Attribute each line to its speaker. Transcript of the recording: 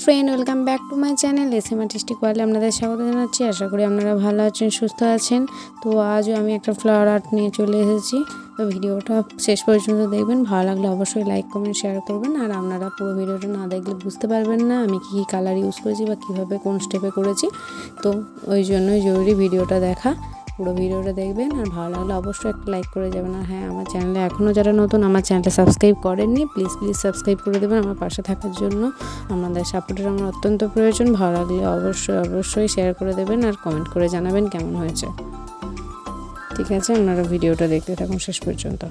Speaker 1: Friend, welcome back to my channel SM artistic ওয়ার্ল্ডে আপনাদের স্বাগত জানাচ্ছি। আশা করি আপনারা ভালো আছেন, সুস্থ আছেন। তো আজও আমি একটা ফ্লাওয়ার আর্ট নিয়ে চলে এসেছি। তো ভিডিওটা শেষ পর্যন্ত দেখবেন, ভালো লাগলে অবশ্যই লাইক কমেন্ট শেয়ার করবেন। আর আপনারা পুরো ভিডিওটা না দেখলে বুঝতে পারবেন না আমি কী কালার ইউজ করেছি বা কীভাবে কোন স্টেপে করেছি। তো ওই জন্যই জরুরি ভিডিওটা দেখা, পুরো ভিডিওটা দেখবেন। আর ভালো লাগলে অবশ্যই একটা লাইক করে যাবেন। আর হ্যাঁ, আমার চ্যানেলে এখনও যারা নতুন আমার চ্যানেলটা সাবস্ক্রাইব করেননি, প্লিজ সাবস্ক্রাইব করে দেবেন। আমার পাশে থাকার জন্য আপনাদের সাপোর্টের আমার অত্যন্ত প্রয়োজন। ভালো লাগলে অবশ্যই শেয়ার করে দেবেন আর কমেন্ট করে জানাবেন কেমন হয়েছে। ঠিক আছে, আপনারা ভিডিওটা দেখতে থাকুন শেষ পর্যন্ত।